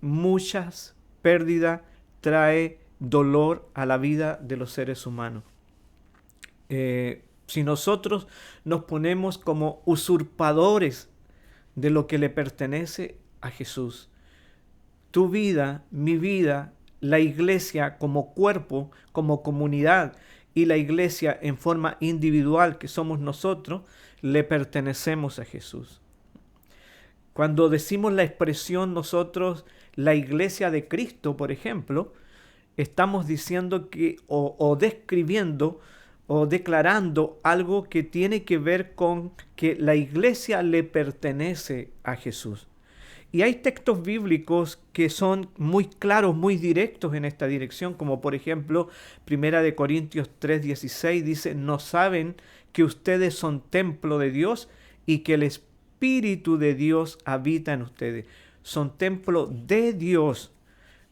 muchas pérdidas, trae dolor a la vida de los seres humanos. Si nosotros nos ponemos como usurpadores de lo que le pertenece a Jesús, tu vida, mi vida, la iglesia como cuerpo, como comunidad, y la iglesia en forma individual que somos nosotros, le pertenecemos a Jesús. Cuando decimos la expresión nosotros, la iglesia de Cristo, por ejemplo, estamos diciendo que o describiendo o declarando algo que tiene que ver con que la iglesia le pertenece a Jesús. Y hay textos bíblicos que son muy claros, muy directos en esta dirección, como por ejemplo, 1 Corintios 3:16 dice, ¿no saben que ustedes son templo de Dios y que el Espíritu de Dios habita en ustedes? Son templo de Dios.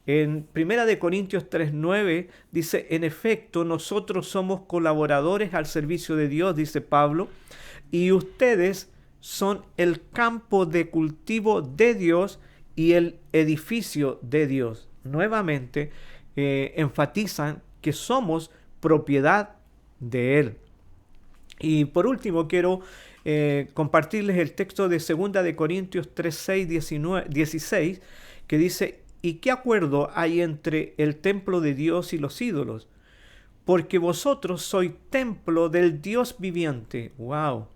En 1 Corintios 3:9 dice, en efecto, nosotros somos colaboradores al servicio de Dios, dice Pablo, y ustedes son el campo de cultivo de Dios y el edificio de Dios. Nuevamente enfatizan que somos propiedad de Él. Y por último quiero compartirles el texto de 2 Corintios 3:16 que dice, ¿y qué acuerdo hay entre el templo de Dios y los ídolos? Porque vosotros sois templo del Dios viviente. ¡Wow!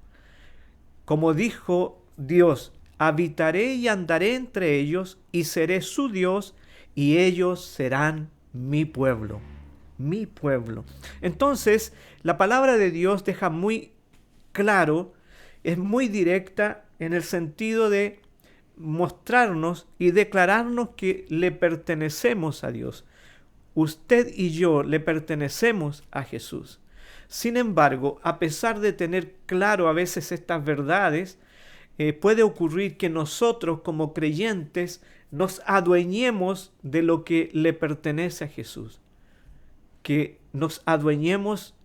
Como dijo Dios, habitaré y andaré entre ellos y seré su Dios y ellos serán mi pueblo. Mi pueblo. Entonces, la palabra de Dios deja muy claro, es muy directa en el sentido de mostrarnos y declararnos que le pertenecemos a Dios. Usted y yo le pertenecemos a Jesús. Sin embargo, a pesar de tener claro a veces estas verdades, puede ocurrir que nosotros como creyentes nos adueñemos de lo que le pertenece a Jesús. Que nos adueñemos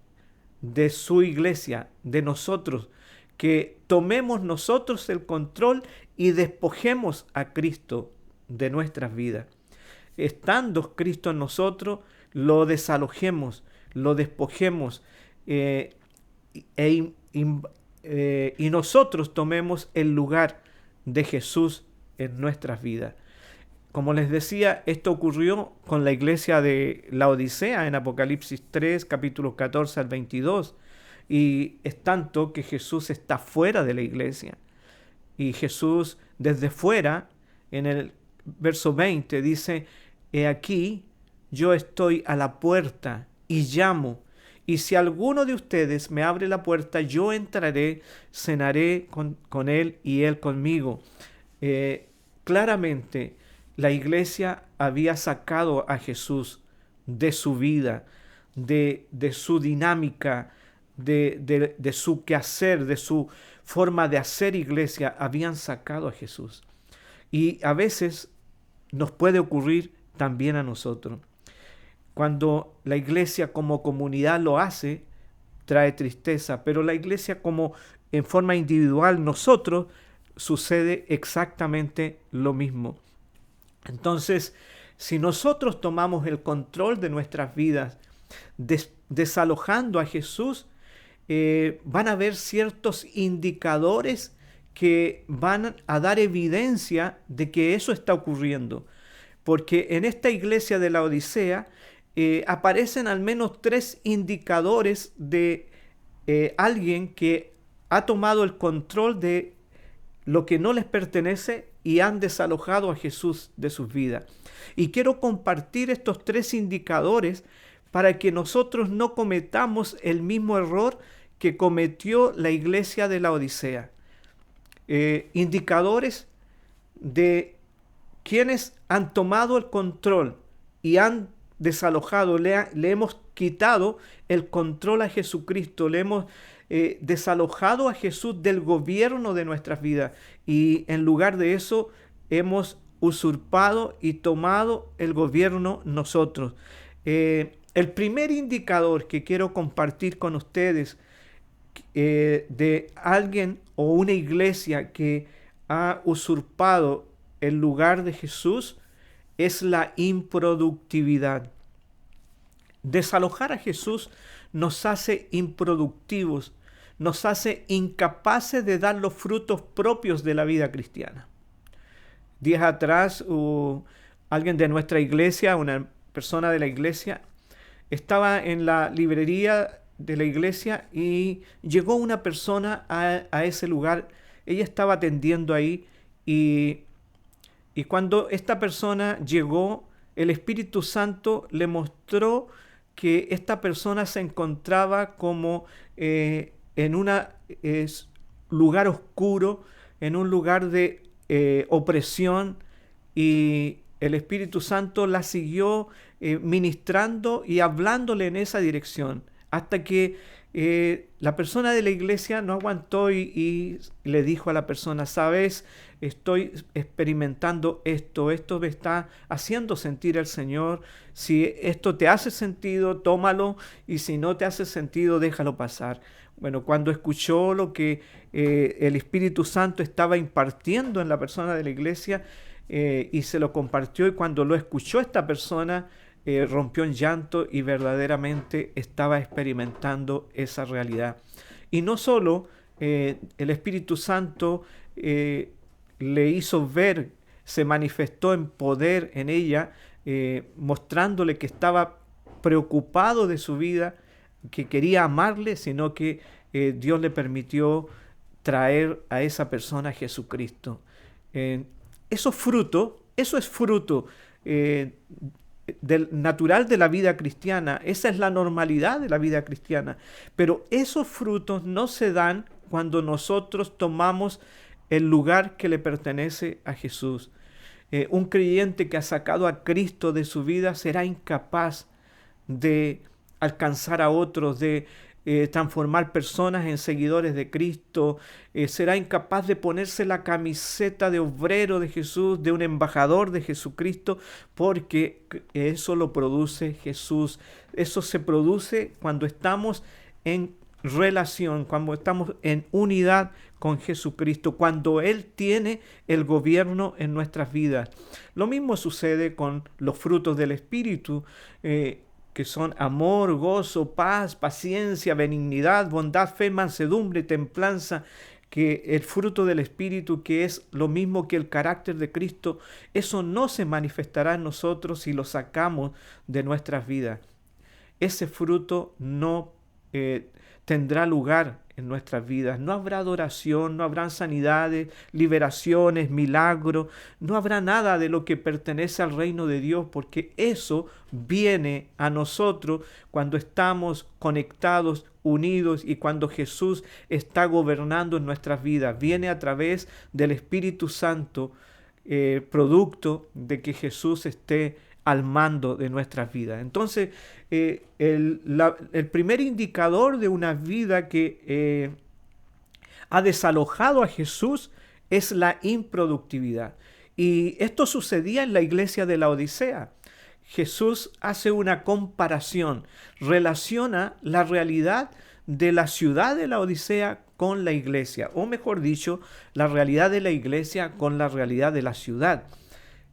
de su iglesia, de nosotros, que tomemos nosotros el control y despojemos a Cristo de nuestras vidas. Estando Cristo en nosotros, lo desalojemos, lo despojemos y nosotros tomemos el lugar de Jesús en nuestras vidas. Como les decía, esto ocurrió con la iglesia de Laodicea en Apocalipsis 3, capítulos 14 al 22. Y es tanto que Jesús está fuera de la iglesia. Y Jesús desde fuera, en el verso 20, dice, he aquí, yo estoy a la puerta y llamo. Y si alguno de ustedes me abre la puerta, yo entraré, cenaré con él y él conmigo. Claramente, la iglesia había sacado a Jesús de su vida, de su dinámica, de su quehacer, de su forma de hacer iglesia. Habían sacado a Jesús. Y a veces nos puede ocurrir también a nosotros. Cuando la iglesia como comunidad lo hace, trae tristeza, pero la iglesia como en forma individual, nosotros, sucede exactamente lo mismo. Entonces, si nosotros tomamos el control de nuestras vidas, desalojando a Jesús, van a haber ciertos indicadores que van a dar evidencia de que eso está ocurriendo. Porque en esta iglesia de la Odisea aparecen al menos 3 indicadores de alguien que ha tomado el control de lo que no les pertenece y han desalojado a Jesús de sus vidas. Y quiero compartir estos 3 indicadores para que nosotros no cometamos el mismo error que cometió la iglesia de la Odisea. Indicadores de quienes han tomado el control y han desalojado, le hemos quitado el control a Jesucristo, le hemos desalojado a Jesús del gobierno de nuestras vidas y en lugar de eso hemos usurpado y tomado el gobierno nosotros. El primer indicador que quiero compartir con ustedes de alguien o una iglesia que ha usurpado el lugar de Jesús es la improductividad. Desalojar a Jesús nos hace improductivos, nos hace incapaces de dar los frutos propios de la vida cristiana. Días atrás, alguien de nuestra iglesia, una persona de la iglesia, estaba en la librería de la iglesia y llegó una persona a ese lugar. Ella estaba atendiendo ahí y cuando esta persona llegó, el Espíritu Santo le mostró que esta persona se encontraba como en un lugar oscuro, en un lugar de opresión, y el Espíritu Santo la siguió ministrando y hablándole en esa dirección, hasta que la persona de la iglesia no aguantó y le dijo a la persona: sabes, estoy experimentando esto me está haciendo sentir el Señor. Si esto te hace sentido, tómalo, y si no te hace sentido, déjalo pasar. Bueno, cuando escuchó lo que el Espíritu Santo estaba impartiendo en la persona de la iglesia, y se lo compartió, y cuando lo escuchó esta persona, rompió en llanto y verdaderamente estaba experimentando esa realidad. Y no solo el Espíritu Santo le hizo ver, se manifestó en poder en ella, mostrándole que estaba preocupado de su vida, que quería amarle, sino que Dios le permitió traer a esa persona a Jesucristo. Eso es fruto del natural de la vida cristiana. Esa es la normalidad de la vida cristiana. Pero esos frutos no se dan cuando nosotros tomamos el lugar que le pertenece a Jesús. Un creyente que ha sacado a Cristo de su vida será incapaz de alcanzar a otros, de transformar personas en seguidores de Cristo. Será incapaz de ponerse la camiseta de obrero de Jesús, de un embajador de Jesucristo, porque eso lo produce Jesús. Eso se produce cuando estamos en relación, cuando estamos en unidad con Jesucristo, cuando Él tiene el gobierno en nuestras vidas. Lo mismo sucede con los frutos del Espíritu, que son amor, gozo, paz, paciencia, benignidad, bondad, fe, mansedumbre, templanza, que el fruto del Espíritu, que es lo mismo que el carácter de Cristo, eso no se manifestará en nosotros si lo sacamos de nuestras vidas. Ese fruto no tendrá lugar en nuestras vidas. No habrá adoración, no habrán sanidades, liberaciones, milagros, no habrá nada de lo que pertenece al reino de Dios, porque eso viene a nosotros cuando estamos conectados, unidos, y cuando Jesús está gobernando en nuestras vidas. Viene a través del Espíritu Santo, producto de que Jesús esté al mando de nuestras vidas. Entonces, el primer indicador de una vida que ha desalojado a Jesús es la improductividad. Y esto sucedía en la iglesia de la Odisea. Jesús hace una comparación, relaciona la realidad de la ciudad de la Odisea con la iglesia, o mejor dicho, la realidad de la iglesia con la realidad de la ciudad.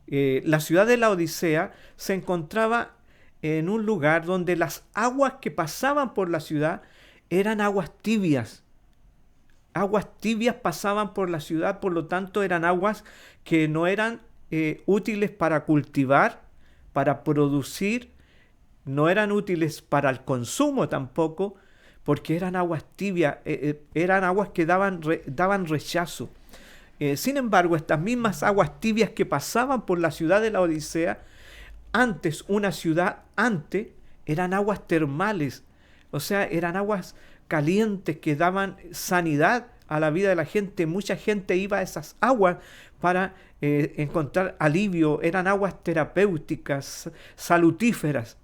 La ciudad de la Odisea se encontraba en un lugar donde las aguas que pasaban por la ciudad eran aguas tibias. Aguas tibias pasaban por la ciudad, por lo tanto eran aguas que no eran útiles para cultivar, para producir, no eran útiles para el consumo tampoco, porque eran aguas tibias, eran aguas que daban rechazo. Sin embargo, estas mismas aguas tibias que pasaban por la ciudad de la Odisea, antes, una ciudad antes, eran aguas termales, o sea, eran aguas calientes que daban sanidad a la vida de la gente. Mucha gente iba a esas aguas para encontrar alivio, eran aguas terapéuticas, salutíferas.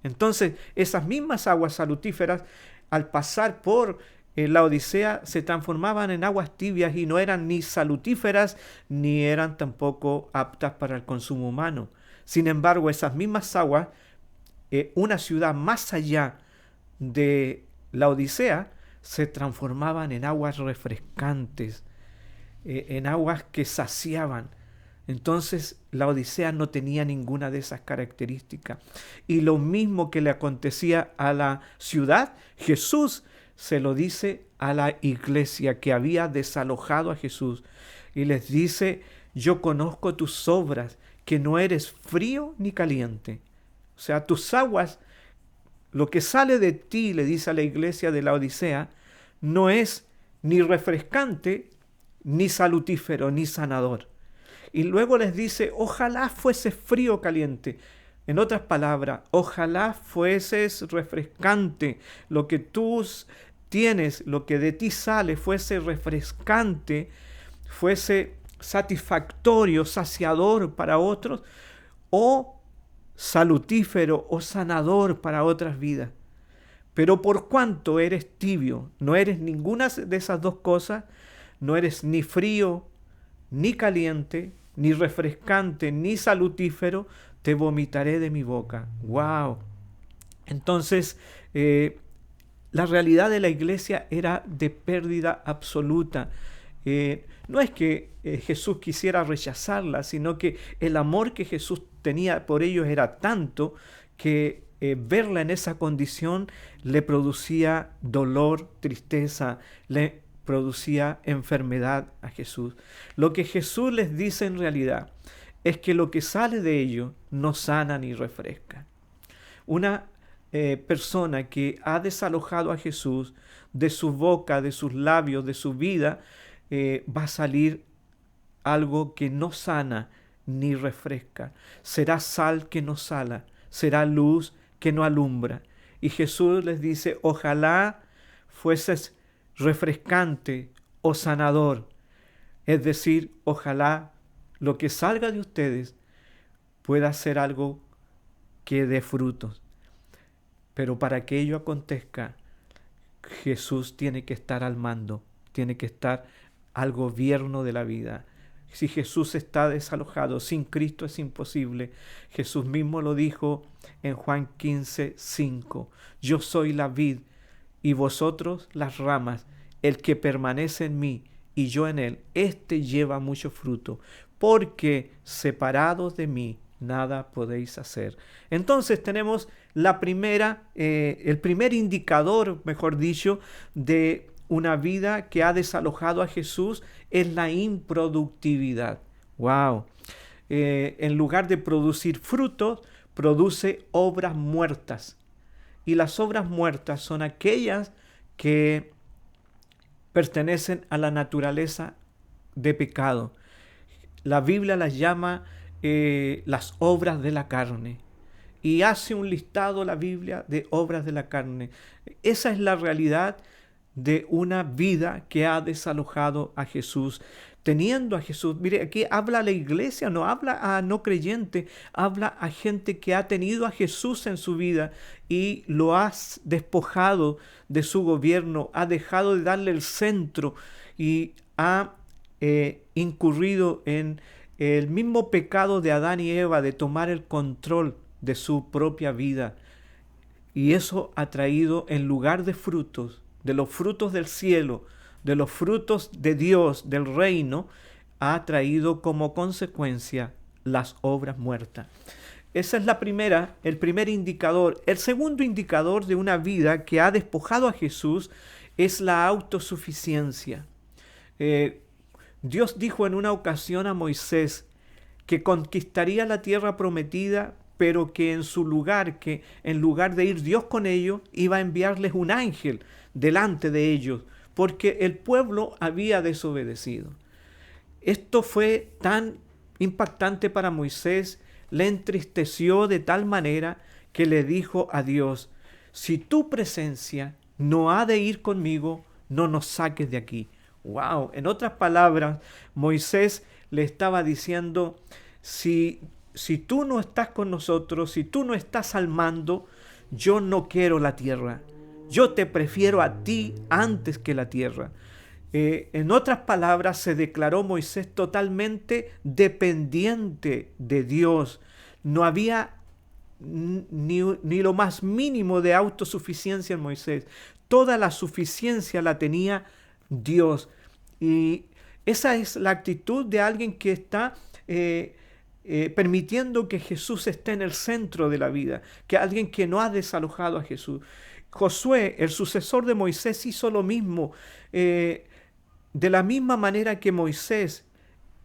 Entonces, esas mismas aguas salutíferas, al pasar por la Odisea, se transformaban en aguas tibias y no eran ni salutíferas ni eran tampoco aptas para el consumo humano. Sin embargo, esas mismas aguas, una ciudad más allá de la Odisea, se transformaban en aguas refrescantes, en aguas que saciaban. Entonces la Odisea no tenía ninguna de esas características. Y lo mismo que le acontecía a la ciudad, Jesús se lo dice a la iglesia que había desalojado a Jesús. Y les dice, yo conozco tus obras, que no eres frío ni caliente. O sea, tus aguas, lo que sale de ti, le dice a la iglesia de la Odisea, no es ni refrescante, ni salutífero, ni sanador. Y luego les dice, ojalá fuese frío o caliente. En otras palabras, ojalá fueses refrescante. Lo que tú tienes, lo que de ti sale, fuese refrescante, fuese satisfactorio, saciador para otros, o salutífero o sanador para otras vidas. Pero por cuanto eres tibio, no eres ninguna de esas dos cosas, no eres ni frío, ni caliente, ni refrescante, ni salutífero, te vomitaré de mi boca. ¡Wow! Entonces, la realidad de la iglesia era de pérdida absoluta. No es que Jesús quisiera rechazarla, sino que el amor que Jesús tenía por ellos era tanto que verla en esa condición le producía dolor, tristeza, le producía enfermedad a Jesús. Lo que Jesús les dice en realidad es que lo que sale de ellos no sana ni refresca. Una persona que ha desalojado a Jesús de su boca, de sus labios, de su vida, va a salir algo que no sana ni refresca. Será sal que no sala, será luz que no alumbra. Y Jesús les dice, ojalá fueses refrescante o sanador. Es decir, ojalá lo que salga de ustedes pueda ser algo que dé frutos. Pero para que ello acontezca, Jesús tiene que estar al mando, tiene que estar al gobierno de la vida. Si Jesús está desalojado, sin Cristo es imposible. Jesús mismo lo dijo en Juan 15:5. Yo soy la vid y vosotros las ramas. El que permanece en mí y yo en él, éste lleva mucho fruto, porque separados de mí nada podéis hacer. Entonces tenemos el primer indicador, mejor dicho, de una vida que ha desalojado a Jesús es la improductividad. ¡Wow! En lugar de producir frutos, produce obras muertas. Y las obras muertas son aquellas que pertenecen a la naturaleza de pecado. La Biblia las llama las obras de la carne. Y hace un listado la Biblia de obras de la carne. Esa es la realidad de una vida que ha desalojado a Jesús, teniendo a Jesús. Mire, aquí habla la iglesia, no habla a no creyente, habla a gente que ha tenido a Jesús en su vida y lo ha despojado de su gobierno, ha dejado de darle el centro y ha incurrido en el mismo pecado de Adán y Eva de tomar el control de su propia vida. Y eso ha traído, en lugar de frutos, de los frutos del cielo, de los frutos de Dios, del reino, ha traído como consecuencia las obras muertas. Esa es el primer indicador. El segundo indicador de una vida que ha despojado a Jesús es la autosuficiencia. Dios dijo en una ocasión a Moisés que conquistaría la tierra prometida, pero que en lugar de ir Dios con ellos, iba a enviarles un ángel delante de ellos, porque el pueblo había desobedecido. Esto fue tan impactante para Moisés, le entristeció de tal manera que le dijo a Dios, si tu presencia no ha de ir conmigo, no nos saques de aquí. ¡Wow! En otras palabras, Moisés le estaba diciendo, si tú no estás con nosotros, si tú no estás al mando, yo no quiero la tierra. Yo te prefiero a ti antes que la tierra. En otras palabras, se declaró Moisés totalmente dependiente de Dios. No había ni lo más mínimo de autosuficiencia en Moisés. Toda la suficiencia la tenía Dios. Y esa es la actitud de alguien que está permitiendo que Jesús esté en el centro de la vida, que alguien que no ha desalojado a Jesús. Josué, el sucesor de Moisés, hizo lo mismo. De la misma manera que Moisés,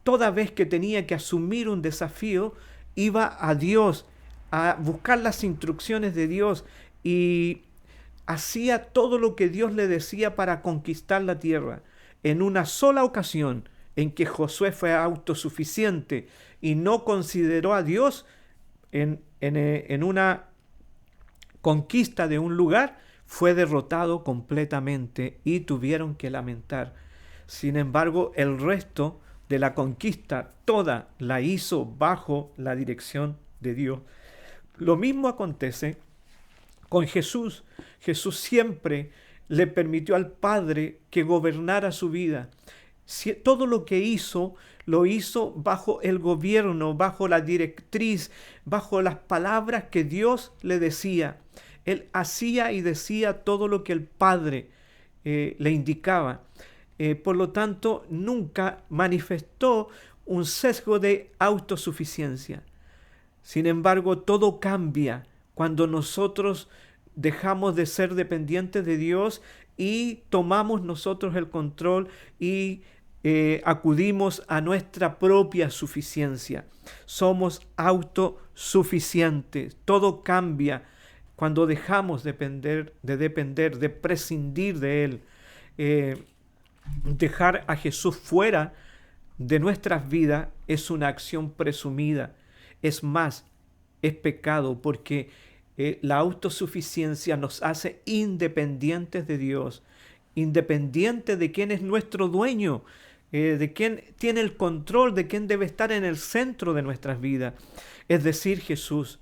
toda vez que tenía que asumir un desafío, iba a Dios a buscar las instrucciones de Dios y hacía todo lo que Dios le decía para conquistar la tierra. En una sola ocasión en que Josué fue autosuficiente y no consideró a Dios en una conquista de un lugar, fue derrotado completamente y tuvieron que lamentar. Sin embargo, el resto de la conquista, toda la hizo bajo la dirección de Dios. Lo mismo acontece con Jesús. Jesús siempre le permitió al Padre que gobernara su vida. Todo lo que hizo, lo hizo bajo el gobierno, bajo la directriz, bajo las palabras que Dios le decía. Él hacía y decía todo lo que el Padre le indicaba. Por lo tanto, nunca manifestó un sesgo de autosuficiencia. Sin embargo, todo cambia cuando nosotros dejamos de ser dependientes de Dios y tomamos nosotros el control y acudimos a nuestra propia suficiencia. Somos autosuficientes. Todo cambia cuando dejamos de depender, de prescindir de Él. Dejar a Jesús fuera de nuestras vidas es una acción presumida. Es más, es pecado porque la autosuficiencia nos hace independientes de Dios, independientes de quién es nuestro dueño, de quién tiene el control, de quién debe estar en el centro de nuestras vidas. Es decir, Jesús.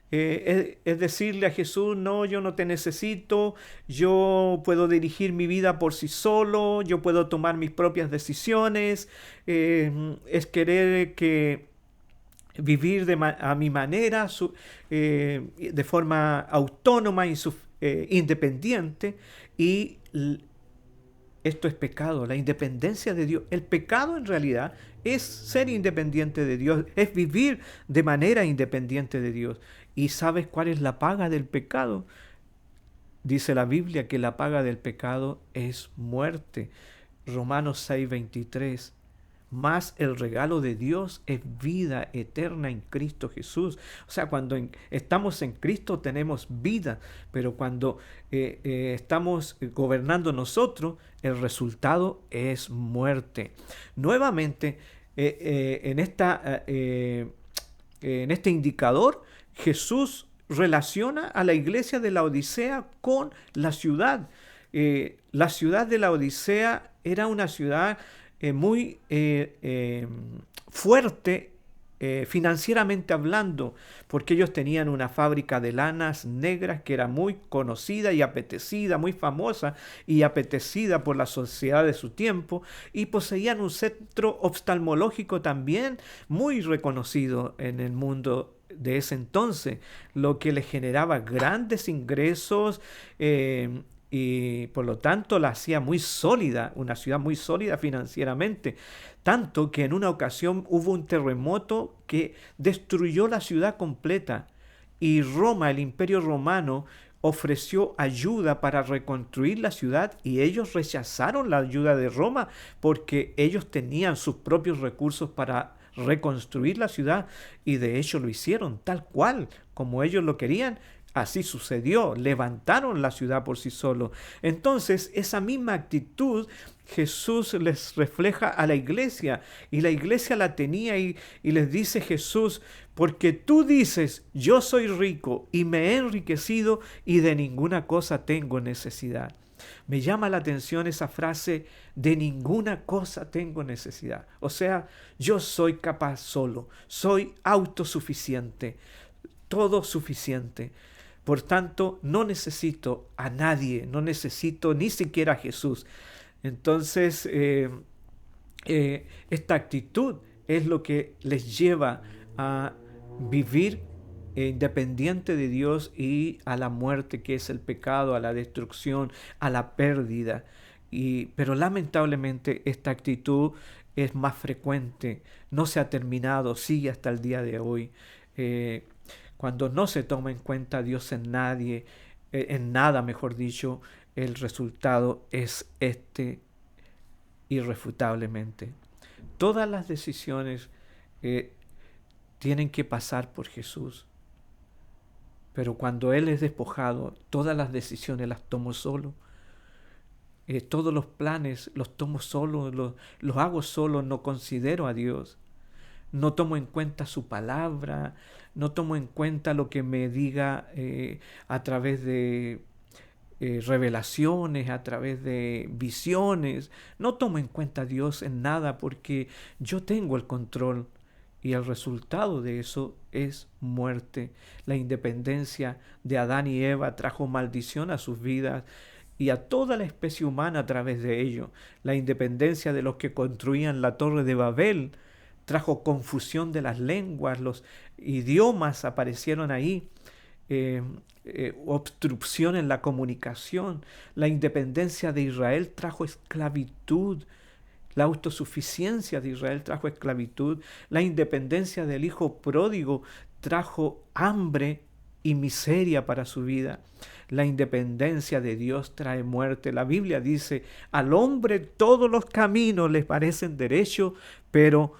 Es decirle a Jesús, no, yo no te necesito, yo puedo dirigir mi vida por sí solo, yo puedo tomar mis propias decisiones, es querer que vivir a mi manera, de forma autónoma y independiente, y esto es pecado, la independencia de Dios. El pecado en realidad es ser independiente de Dios, es vivir de manera independiente de Dios. ¿Y sabes cuál es la paga del pecado? Dice la Biblia que la paga del pecado es muerte. Romanos 6:23. Más el regalo de Dios es vida eterna en Cristo Jesús. O sea, cuando estamos en Cristo tenemos vida, pero cuando estamos gobernando nosotros, el resultado es muerte. Nuevamente, en este indicador, Jesús relaciona a la iglesia de la Odisea con la ciudad. La ciudad de la Odisea era una ciudad muy fuerte financieramente hablando, porque ellos tenían una fábrica de lanas negras que era muy conocida y apetecida, muy famosa y apetecida por la sociedad de su tiempo, y poseían un centro oftalmológico también muy reconocido en el mundo de ese entonces, lo que le generaba grandes ingresos y por lo tanto la hacía muy sólida, una ciudad muy sólida financieramente, tanto que en una ocasión hubo un terremoto que destruyó la ciudad completa y Roma, el Imperio Romano, ofreció ayuda para reconstruir la ciudad y ellos rechazaron la ayuda de Roma porque ellos tenían sus propios recursos para reconstruir la ciudad y de hecho lo hicieron tal cual como ellos lo querían. Así sucedió, levantaron la ciudad por sí solo. Entonces, esa misma actitud Jesús les refleja a la iglesia y la iglesia la tenía y les dice Jesús, porque tú dices, yo soy rico y me he enriquecido y de ninguna cosa tengo necesidad. Me llama la atención esa frase, de ninguna cosa tengo necesidad. O sea, yo soy capaz solo, soy autosuficiente, todo suficiente. Por tanto, no necesito a nadie, no necesito ni siquiera a Jesús. Entonces, esta actitud es lo que les lleva a vivir independiente de Dios y a la muerte, que es el pecado, a la destrucción, a la pérdida. Pero lamentablemente esta actitud es más frecuente, no se ha terminado, sigue hasta el día de hoy. Cuando no se toma en cuenta a Dios en nadie, en nada, mejor dicho, el resultado es irrefutablemente. Todas las decisiones eh, tienen que pasar por Jesús. Pero cuando Él es despojado, todas las decisiones las tomo solo. Todos los planes los tomo solo, los hago solo, no considero a Dios. No tomo en cuenta su palabra, no tomo en cuenta lo que me diga a través de revelaciones, a través de visiones. No tomo en cuenta a Dios en nada porque yo tengo el control y el resultado de eso es muerte. La independencia de Adán y Eva trajo maldición a sus vidas y a toda la especie humana a través de ello. La independencia de los que construían la Torre de Babel trajo confusión de las lenguas, los idiomas aparecieron ahí, obstrucción en la comunicación. La independencia de Israel trajo esclavitud. La autosuficiencia de Israel trajo esclavitud. La independencia del hijo pródigo trajo hambre y miseria para su vida. La independencia de Dios trae muerte. La Biblia dice, al hombre todos los caminos le parecen derechos, pero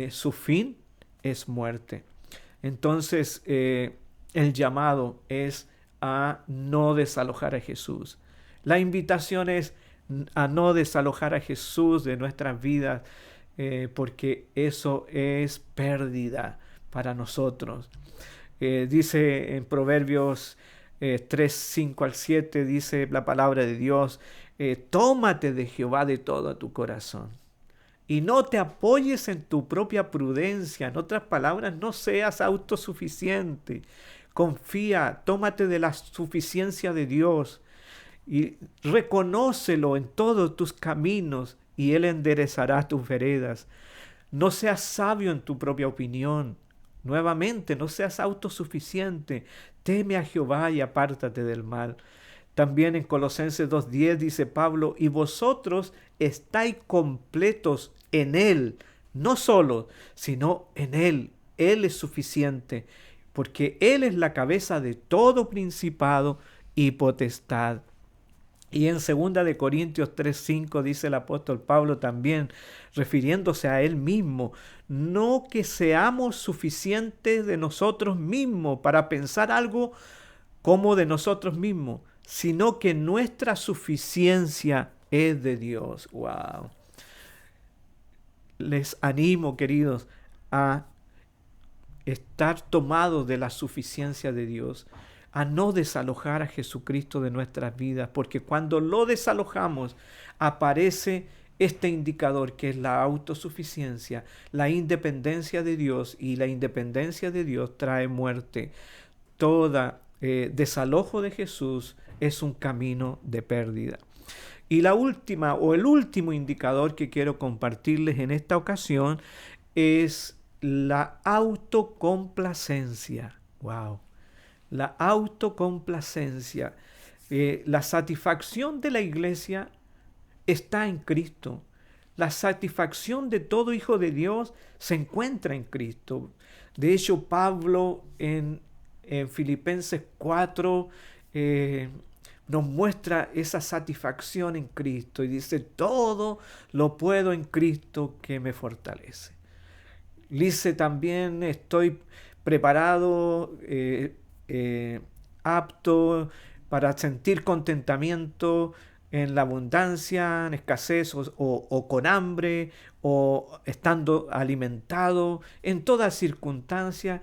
su fin es muerte. Entonces, el llamado es a no desalojar a Jesús. La invitación es a no desalojar a Jesús de nuestras vidas, porque eso es pérdida para nosotros. Dice en Proverbios 3, 5 al 7, dice la palabra de Dios, tómate de Jehová de todo tu corazón y no te apoyes en tu propia prudencia. En otras palabras, no seas autosuficiente. Confía, tómate de la suficiencia de Dios y reconócelo en todos tus caminos y Él enderezará tus veredas. No seas sabio en tu propia opinión. Nuevamente, no seas autosuficiente. Teme a Jehová y apártate del mal. También en Colosenses 2:10 dice Pablo, y vosotros estáis completos en Él, no solo, sino en Él. Él es suficiente, porque Él es la cabeza de todo principado y potestad. Y en 2 Corintios 3:5 dice el apóstol Pablo también, refiriéndose a él mismo, no que seamos suficientes de nosotros mismos para pensar algo como de nosotros mismos, sino que nuestra suficiencia es de Dios. Wow. Les animo, queridos, a estar tomados de la suficiencia de Dios, a no desalojar a Jesucristo de nuestras vidas, porque cuando lo desalojamos aparece este indicador que es la autosuficiencia, la independencia de Dios, y la independencia de Dios trae muerte. Toda desalojo de Jesús es un camino de pérdida. Y la última o el último indicador que quiero compartirles en esta ocasión es la autocomplacencia. Wow. La autocomplacencia. La satisfacción de la iglesia está en Cristo. La satisfacción de todo hijo de Dios se encuentra en Cristo. De hecho, Pablo en Filipenses 4 nos muestra esa satisfacción en Cristo y dice, todo lo puedo en Cristo que me fortalece. Dice también, estoy preparado, apto para sentir contentamiento en la abundancia, en escasez o con hambre o estando alimentado. En toda circunstancia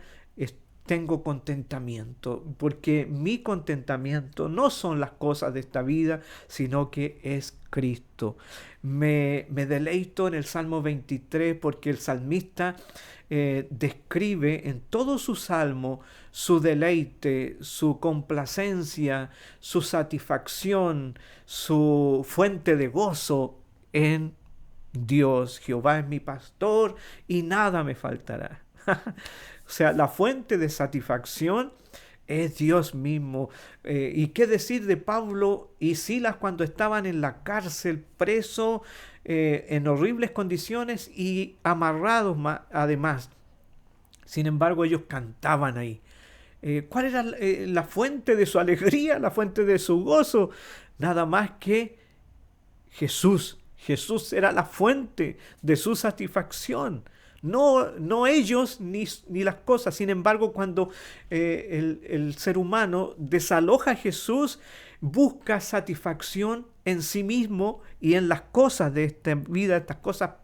tengo contentamiento, porque mi contentamiento no son las cosas de esta vida, sino que es Cristo. Me deleito en el Salmo 23 porque el salmista describe en todo su salmo su deleite, su complacencia, su satisfacción, su fuente de gozo en Dios. Jehová es mi pastor y nada me faltará. O sea, la fuente de satisfacción es Dios mismo. ¿Y qué decir de Pablo y Silas cuando estaban en la cárcel, preso, en horribles condiciones y amarrados además. Sin embargo, ellos cantaban ahí. ¿Cuál era la fuente de su alegría, la fuente de su gozo? Nada más que Jesús. Jesús era la fuente de su satisfacción. No ellos ni las cosas. Sin embargo, cuando el ser humano desaloja a Jesús, busca satisfacción en sí mismo y en las cosas de esta vida, estas cosas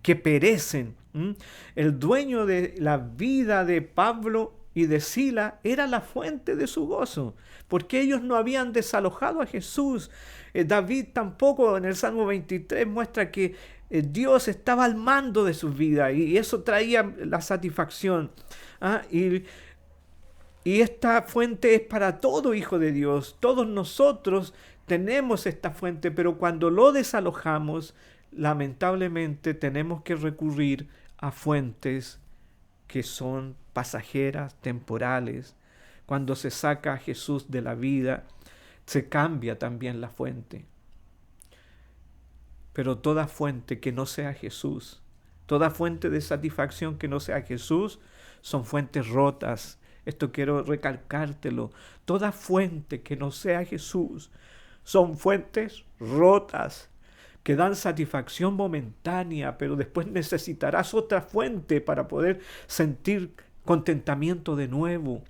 que perecen. El dueño de la vida de Pablo y de Sila era la fuente de su gozo, porque ellos no habían desalojado a Jesús. David tampoco en el Salmo 23 muestra que Dios estaba al mando de sus vidas y eso traía la satisfacción. Y esta fuente es para todo hijo de Dios. Todos nosotros tenemos esta fuente, pero cuando lo desalojamos, lamentablemente tenemos que recurrir a fuentes que son pasajeras, temporales. Cuando se saca a Jesús de la vida, se cambia también la fuente. Pero toda fuente que no sea Jesús, toda fuente de satisfacción que no sea Jesús, son fuentes rotas. Esto quiero recalcártelo. Toda fuente que no sea Jesús, son fuentes rotas, que dan satisfacción momentánea, pero después necesitarás otra fuente para poder sentir contentamiento de nuevo.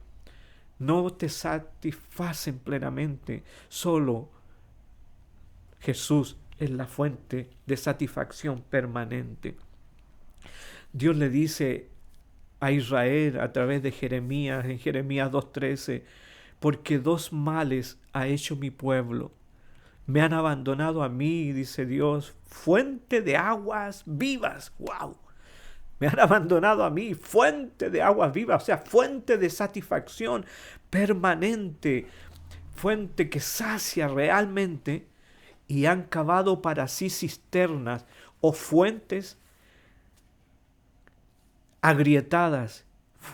No te satisfacen plenamente. Solo Jesús es la fuente de satisfacción permanente. Dios le dice a Israel a través de Jeremías, en Jeremías 2:13, porque dos males ha hecho mi pueblo. Me han abandonado a mí, dice Dios, fuente de aguas vivas. ¡Wow! Me han abandonado a mí, fuente de aguas vivas, o sea, fuente de satisfacción permanente, fuente que sacia realmente, y han cavado para sí cisternas o fuentes agrietadas,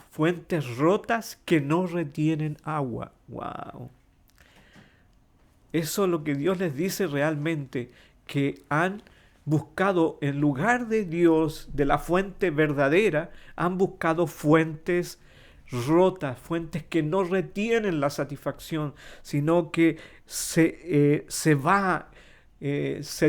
fuentes rotas que no retienen agua. ¡Wow! Eso es lo que Dios les dice realmente, que han buscado en lugar de Dios, de la fuente verdadera, han buscado fuentes rotas, fuentes que no retienen la satisfacción, sino que se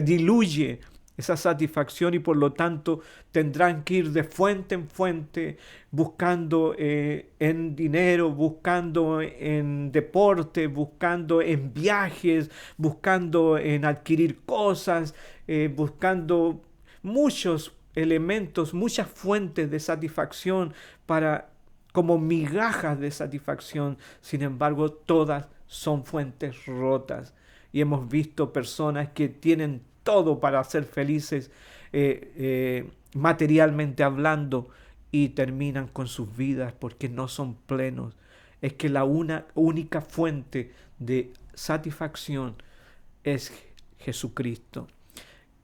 diluye esa satisfacción y por lo tanto tendrán que ir de fuente en fuente buscando en dinero, buscando en deporte, buscando en viajes, buscando en adquirir cosas, buscando muchos elementos, muchas fuentes de satisfacción como migajas de satisfacción. Sin embargo, todas son fuentes rotas. Y hemos visto personas que tienen todo para ser felices materialmente hablando y terminan con sus vidas porque no son plenos. Es que la única fuente de satisfacción es Jesucristo,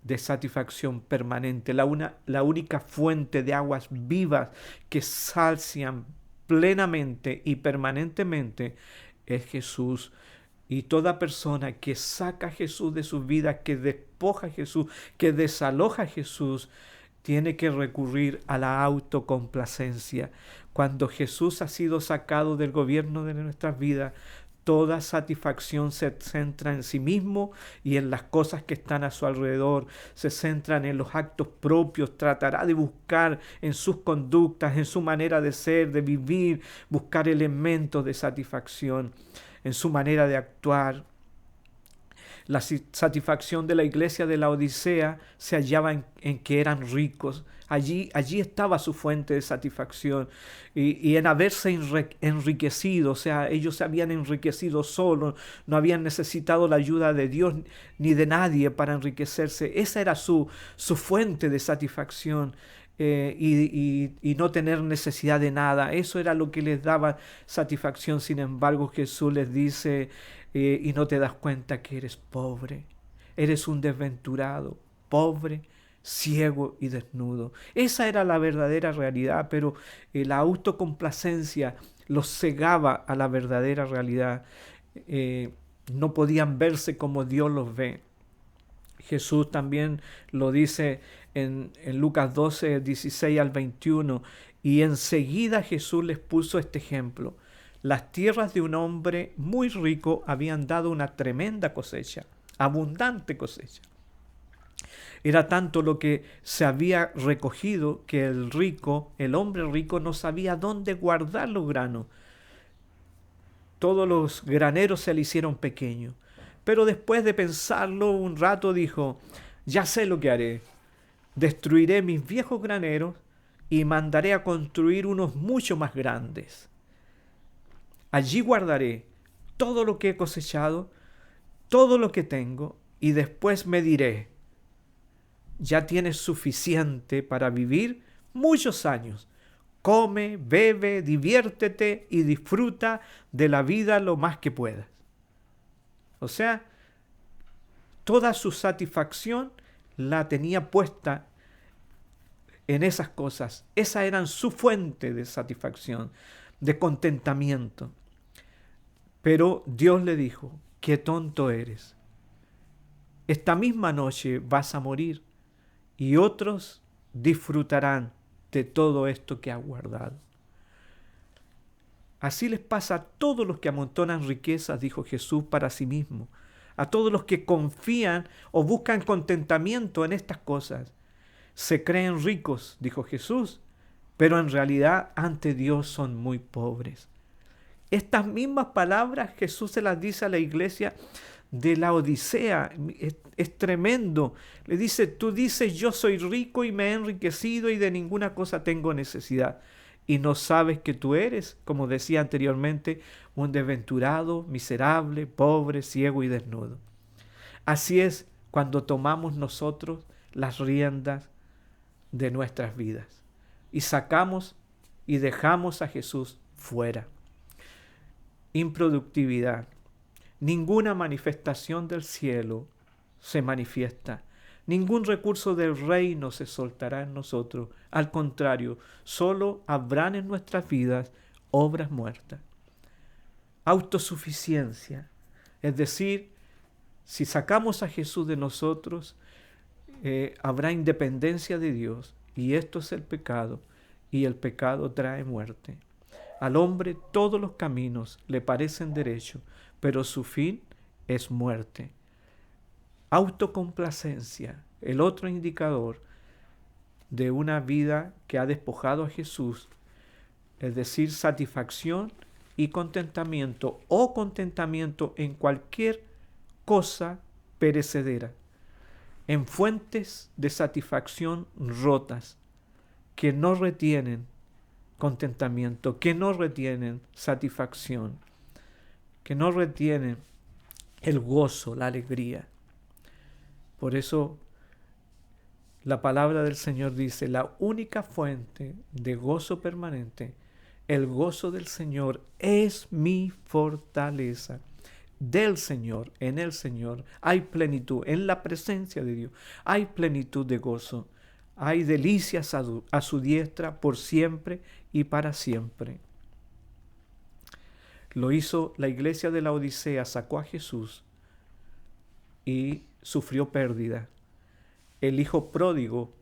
de satisfacción permanente, la única fuente de aguas vivas que sacian plenamente y permanentemente es Jesús. Y toda persona que saca a Jesús de su vida, que despoja a Jesús, que desaloja a Jesús, tiene que recurrir a la autocomplacencia. Cuando Jesús ha sido sacado del gobierno de nuestras vidas, toda satisfacción se centra en sí mismo y en las cosas que están a su alrededor, se centran en los actos propios, tratará de buscar en sus conductas, en su manera de ser, de vivir, buscar elementos de satisfacción en su manera de actuar. La satisfacción de la iglesia de la Odisea se hallaba en que eran ricos. Allí estaba su fuente de satisfacción y en haberse enriquecido. O sea, ellos se habían enriquecido solos, no habían necesitado la ayuda de Dios ni de nadie para enriquecerse. Esa era su fuente de satisfacción. Y no tener necesidad de nada. Eso era lo que les daba satisfacción. Sin embargo, Jesús les dice, y no te das cuenta que eres pobre, eres un desventurado, pobre, ciego y desnudo. Esa era la verdadera realidad, pero la autocomplacencia los cegaba a la verdadera realidad. No podían verse como Dios los ve. Jesús también lo dice en Lucas 12, 16 al 21, y enseguida Jesús les puso este ejemplo. Las tierras de un hombre muy rico habían dado una tremenda cosecha, abundante cosecha. Era tanto lo que se había recogido que el hombre rico, no sabía dónde guardar los granos. Todos los graneros se le hicieron pequeños. Pero después de pensarlo un rato dijo, ya sé lo que haré. Destruiré mis viejos graneros y mandaré a construir unos mucho más grandes. Allí guardaré todo lo que he cosechado, todo lo que tengo, y después me diré, ya tienes suficiente para vivir muchos años. Come, bebe, diviértete y disfruta de la vida lo más que puedas. O sea, toda su satisfacción la tenía puesta en esas cosas. Esa era su fuente de satisfacción, de contentamiento. Pero Dios le dijo, qué tonto eres. Esta misma noche vas a morir y otros disfrutarán de todo esto que has guardado. Así les pasa a todos los que amontonan riquezas, dijo Jesús, para sí mismo. A todos los que confían o buscan contentamiento en estas cosas. Se creen ricos, dijo Jesús, pero en realidad ante Dios son muy pobres. Estas mismas palabras Jesús se las dice a la iglesia de la Odisea. Es tremendo. Le dice, tú dices, yo soy rico y me he enriquecido y de ninguna cosa tengo necesidad. Y no sabes que tú eres, como decía anteriormente, un desventurado, miserable, pobre, ciego y desnudo. Así es cuando tomamos nosotros las riendas de nuestras vidas y sacamos y dejamos a Jesús fuera. Improductividad. Ninguna manifestación del cielo se manifiesta. Ningún recurso del reino se soltará en nosotros. Al contrario, solo habrán en nuestras vidas obras muertas. Autosuficiencia. Es decir, si sacamos a Jesús de nosotros, habrá independencia de Dios. Y esto es el pecado. Y el pecado trae muerte. Al hombre todos los caminos le parecen derechos, pero su fin es muerte. Autocomplacencia, el otro indicador de una vida que ha despojado a Jesús, es decir, satisfacción y contentamiento o contentamiento en cualquier cosa perecedera, en fuentes de satisfacción rotas que no retienen contentamiento, que no retienen satisfacción, que no retienen el gozo, la alegría. Por eso la palabra del Señor dice, la única fuente de gozo permanente, el gozo del Señor es mi fortaleza. Del Señor, en el Señor, hay plenitud, en la presencia de Dios, hay plenitud de gozo. Hay delicias a su diestra por siempre y para siempre. Lo hizo la iglesia de la Odisea, sacó a Jesús y sufrió pérdida. El hijo pródigo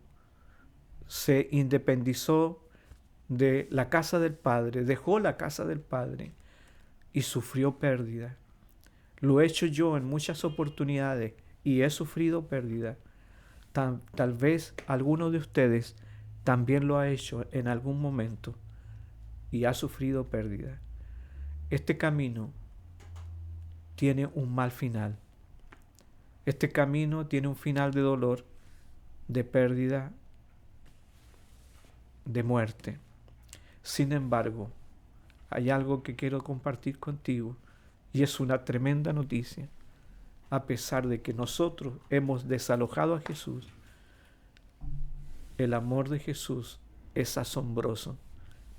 se independizó de la casa del padre, dejó la casa del padre y sufrió pérdida. Lo he hecho yo en muchas oportunidades y he sufrido pérdida. Tal vez alguno de ustedes también lo ha hecho en algún momento y ha sufrido pérdida. Este camino tiene un mal final. Este camino tiene un final de dolor, de pérdida, de muerte. Sin embargo, hay algo que quiero compartir contigo y es una tremenda noticia. A pesar de que nosotros hemos desalojado a Jesús, el amor de Jesús es asombroso,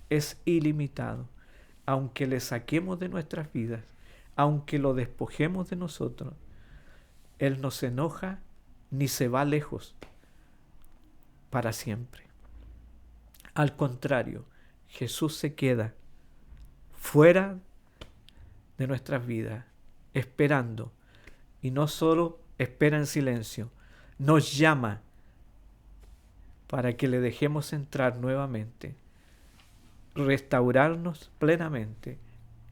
es ilimitado. Aunque le saquemos de nuestras vidas, aunque lo despojemos de nosotros, Él no se enoja ni se va lejos para siempre. Al contrario, Jesús se queda fuera de nuestras vidas, esperando. Y no solo espera en silencio, nos llama para que le dejemos entrar nuevamente, restaurarnos plenamente,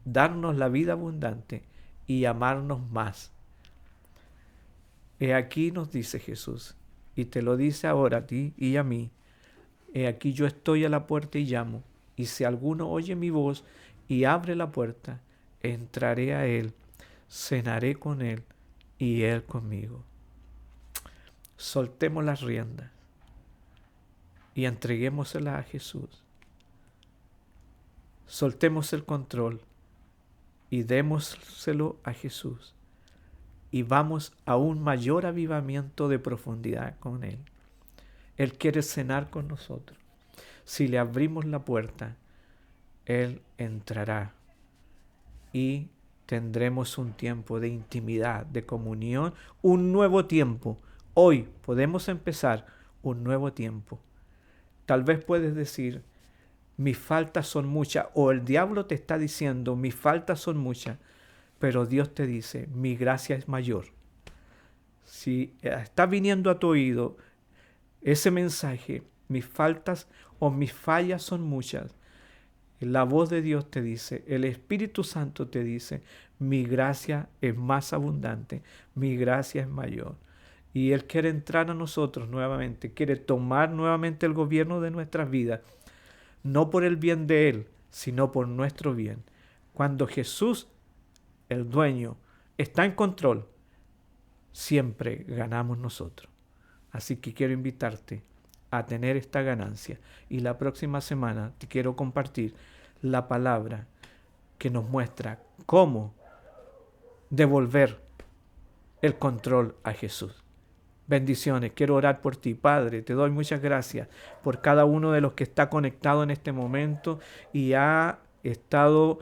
darnos la vida abundante y amarnos más. He aquí nos dice Jesús, y te lo dice ahora a ti y a mí, he aquí yo estoy a la puerta y llamo, y si alguno oye mi voz y abre la puerta, entraré a él, cenaré con él y él conmigo. Soltemos las riendas y entreguémoselas a Jesús. Soltemos el control y démoselo a Jesús. Y vamos a un mayor avivamiento de profundidad con Él. Él quiere cenar con nosotros. Si le abrimos la puerta, Él entrará y tendremos un tiempo de intimidad, de comunión, un nuevo tiempo. Hoy podemos empezar un nuevo tiempo. Tal vez puedes decir, mis faltas son muchas, o el diablo te está diciendo, mis faltas son muchas, pero Dios te dice, mi gracia es mayor. Si está viniendo a tu oído ese mensaje, mis faltas o mis fallas son muchas, la voz de Dios te dice, el Espíritu Santo te dice, mi gracia es más abundante, mi gracia es mayor. Y Él quiere entrar a nosotros nuevamente, quiere tomar nuevamente el gobierno de nuestras vidas, no por el bien de Él, sino por nuestro bien. Cuando Jesús, el dueño, está en control, siempre ganamos nosotros. Así que quiero invitarte a tener esta ganancia. Y la próxima semana te quiero compartir la palabra que nos muestra cómo devolver el control a Jesús. Bendiciones, quiero orar por ti, Padre. Te doy muchas gracias por cada uno de los que está conectado en este momento y ha estado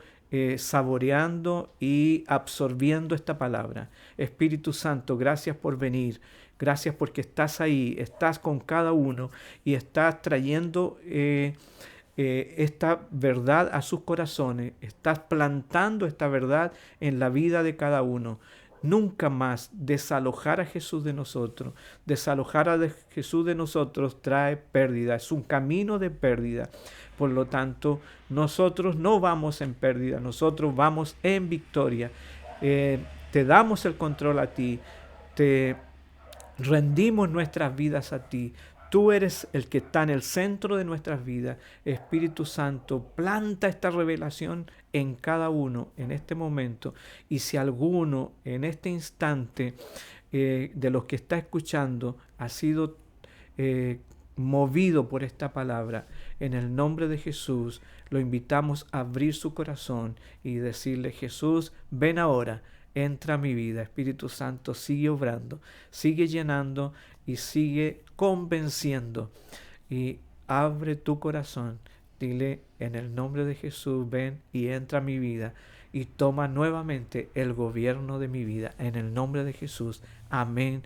saboreando y absorbiendo esta palabra. Espíritu Santo, gracias por venir. Gracias porque estás ahí, estás con cada uno y estás trayendo esta verdad a sus corazones. Estás plantando esta verdad en la vida de cada uno. Nunca más desalojar a Jesús de nosotros. Desalojar a Jesús de nosotros trae pérdida. Es un camino de pérdida. Por lo tanto, nosotros no vamos en pérdida. Nosotros vamos en victoria. Te damos el control a ti. Te rendimos nuestras vidas a ti. Tú eres el que está en el centro de nuestras vidas. Espíritu Santo, planta esta revelación en cada uno en este momento. Y si alguno en este instante de los que está escuchando ha sido movido por esta palabra, en el nombre de Jesús, lo invitamos a abrir su corazón y decirle, Jesús, ven ahora. Entra a mi vida, Espíritu Santo, sigue obrando, sigue llenando y sigue convenciendo. Y abre tu corazón, dile en el nombre de Jesús, ven y entra a mi vida y toma nuevamente el gobierno de mi vida. En el nombre de Jesús, amén